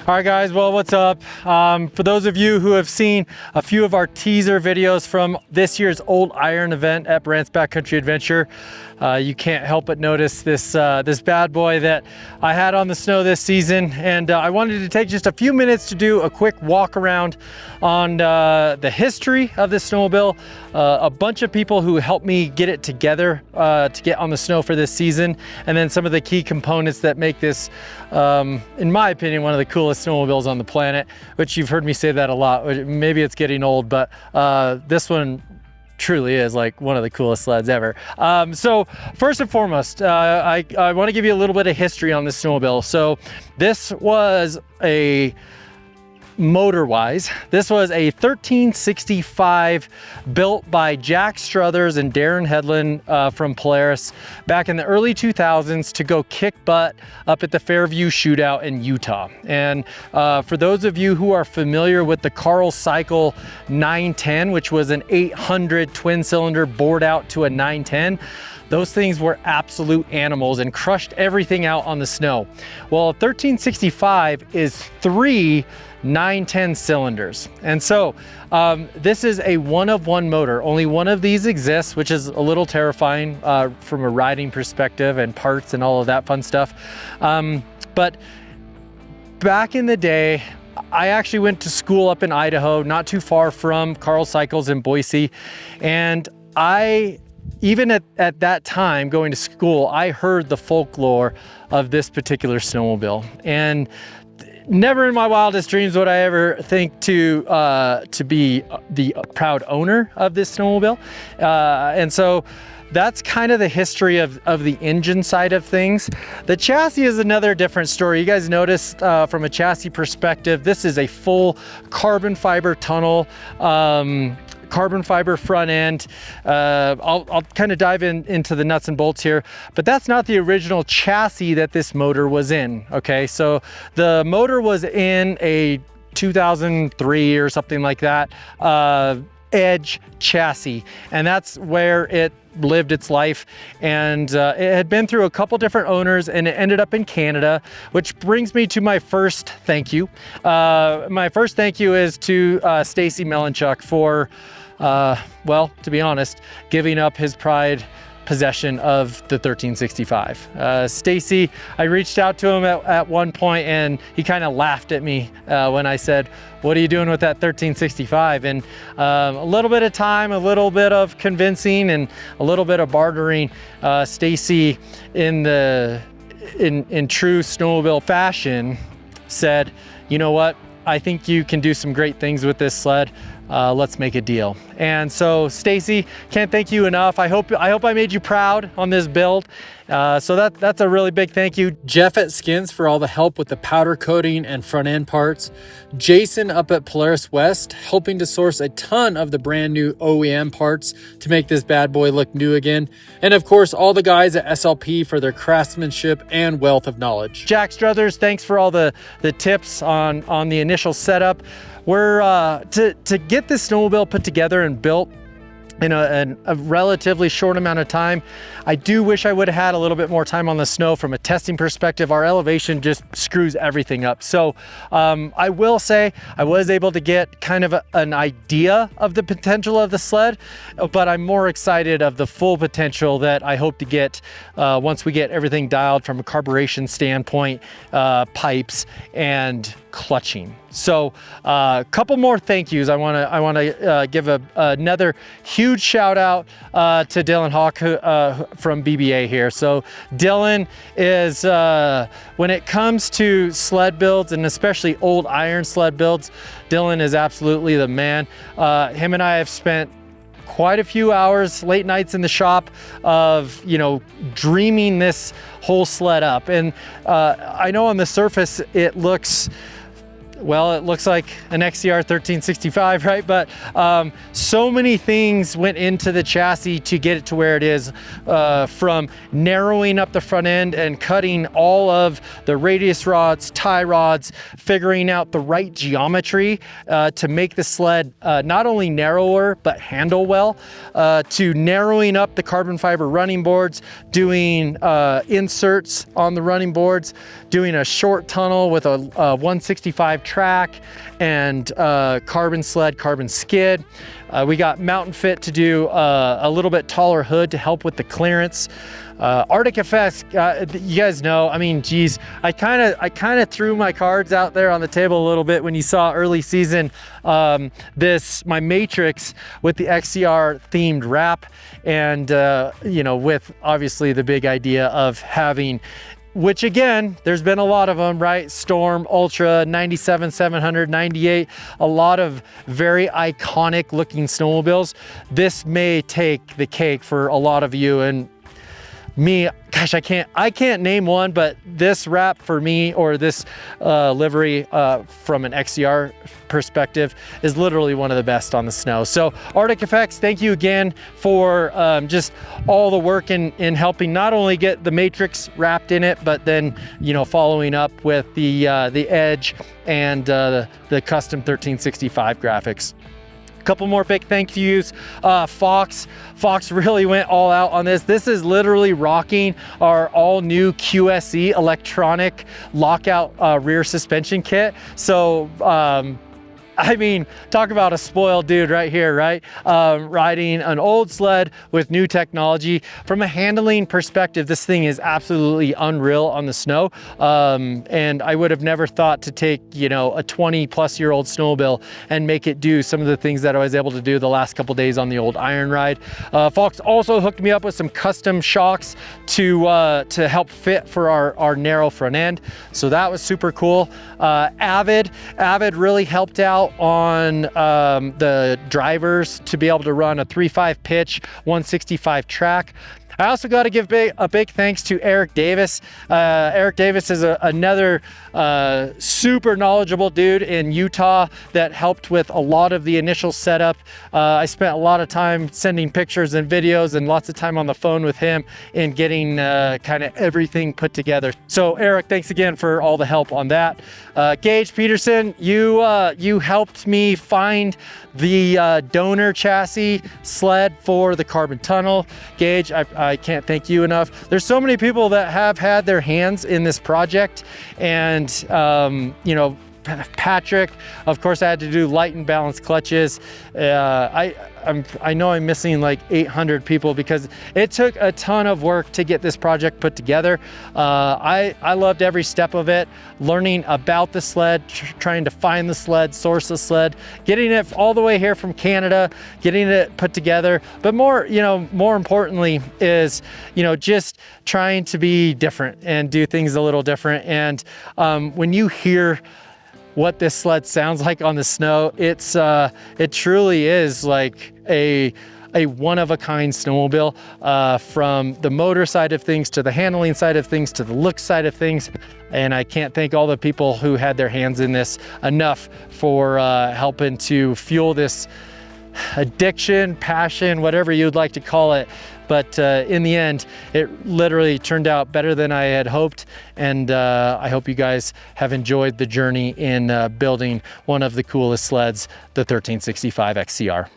All right, guys, well, what's up? For those of you who have seen a few of our teaser videos from this year's Old Iron event at Brandt's Backcountry Adventure, you can't help but notice this this bad boy that I had on the snow this season. And I wanted to take just a few minutes to do a quick walk around on the history of this snowmobile, a bunch of people who helped me get it together to get on the snow for this season, and then some of the key components that make this, in my opinion, one of the coolest snowmobiles on the planet, which you've heard me say that a lot. Maybe it's getting old, but this one truly is like one of the coolest sleds ever. So first and foremost, I want to give you a little bit of history on this snowmobile. So this was motor-wise, this was a 1365 built by Jack Struthers and Darren Headland from Polaris back in the early 2000s to go kick butt up at the Fairview Shootout in Utah. And for those of you who are familiar with the Carl Cycle 910, which was an 800 twin cylinder bored out to a 910, those things were absolute animals and crushed everything out on the snow. Well, a 1365 is 3 910 cylinders. And so this is a one-of-one motor. Only one of these exists, which is a little terrifying from a riding perspective and parts and all of that fun stuff. But back in the day, I actually went to school up in Idaho, not too far from Carl Cycles in Boise. And even at that time going to school, I heard the folklore of this particular snowmobile. And never in my wildest dreams would I ever think to be the proud owner of this snowmobile. And so that's kind of the history of the engine side of things. The chassis is another different story. You guys noticed from a chassis perspective, this is a full carbon fiber tunnel, carbon fiber front end. I'll kind of dive into the nuts and bolts here, but that's not the original chassis that this motor was in. Okay, so the motor was in a 2003 or something like that Edge chassis, and that's where it lived its life. And it had been through a couple different owners, and it ended up in Canada, which brings me to my first thank you. My first thank you is to Stacy Melanchuk for well, to be honest, giving up his prized possession of the 1365. Stacy, I reached out to him at one point, and he kind of laughed at me when I said, "What are you doing with that 1365?" And a little bit of time, a little bit of convincing, and a little bit of bartering, Stacy, in true snowmobile fashion, said, "You know what? I think you can do some great things with this sled. Let's make a deal." And so, Stacy, can't thank you enough. I hope I made you proud on this build. So that's a really big thank you. Jeff at Skins for all the help with the powder coating and front end parts. Jason up at Polaris West helping to source a ton of the brand new OEM parts to make this bad boy look new again. And of course, all the guys at SLP for their craftsmanship and wealth of knowledge. Jack Struthers, thanks for all the tips on the initial setup. We're to get this snowmobile put together and built in a relatively short amount of time. I do wish I would have had a little bit more time on the snow. From a testing perspective, our elevation just screws everything up. So I will say I was able to get kind of an idea of the potential of the sled, but I'm more excited of the full potential that I hope to get once we get everything dialed from a carburation standpoint, pipes, and clutching. So a couple more thank yous. I want to give another huge shout out to Dylan Hawk from BBA here. So Dylan is when it comes to sled builds, and especially old iron sled builds, Dylan is absolutely the man. Him and I have spent quite a few hours, late nights in the shop of, dreaming this whole sled up. And I know on the surface it looks well, it looks like an XCR 1365, right? But so many things went into the chassis to get it to where it is, from narrowing up the front end and cutting all of the radius rods, tie rods, figuring out the right geometry to make the sled not only narrower, but handle well, to narrowing up the carbon fiber running boards, doing inserts on the running boards, doing a short tunnel with a 165 track and carbon sled, carbon skid. We got Mountain Fit to do a little bit taller hood to help with the clearance. Arctic Effects, you guys know, I mean, geez, I kind of threw my cards out there on the table a little bit when you saw early season my Matrix with the XCR themed wrap, and you know, with obviously the big idea of having, which again, there's been a lot of them, right? Storm, Ultra, 97, 700, 98, a lot of very iconic looking snowmobiles. This may take the cake for a lot of you, and me, gosh, I can't name one, but this wrap for me, or this livery from an XCR perspective, is literally one of the best on the snow. So Arctic Effects, thank you again for just all the work in helping not only get the Matrix wrapped in it, but then, you know, following up with the Edge and the custom 1365 graphics. Couple more big thank yous. Fox really went all out on this. This is literally rocking our all new QSE electronic lockout rear suspension kit. So I mean, talk about a spoiled dude right here, right? Riding an old sled with new technology. From a handling perspective, this thing is absolutely unreal on the snow. And I would have never thought to take, you know, a 20-plus-year-old snowmobile and make it do some of the things that I was able to do the last couple days on the old Iron Ride. Fox also hooked me up with some custom shocks to help fit for our narrow front end. So that was super cool. Avid really helped out on the drivers to be able to run a 3.5 pitch 165 track. I also got to give a big thanks to Eric Davis. Eric Davis is another super knowledgeable dude in Utah that helped with a lot of the initial setup. I spent a lot of time sending pictures and videos and lots of time on the phone with him in getting kind of everything put together. So Eric, thanks again for all the help on that. Gage Peterson, you helped me find the donor chassis sled for the carbon tunnel. Gage, I can't thank you enough. There's so many people that have had their hands in this project, and you know, Patrick, of course, I had to do light and balanced clutches. I know I'm missing like 800 people because it took a ton of work to get this project put together. I loved every step of it, learning about the sled, trying to find the sled, source the sled, getting it all the way here from Canada, getting it put together. But more importantly is, you know, just trying to be different and do things a little different. And when you hear what this sled sounds like on the snow, it truly is like a one-of-a-kind snowmobile, from the motor side of things to the handling side of things to the look side of things. And I can't thank all the people who had their hands in this enough for helping to fuel this addiction, passion, whatever you'd like to call it. But in the end, it literally turned out better than I had hoped. And I hope you guys have enjoyed the journey in building one of the coolest sleds, the 1365 XCR.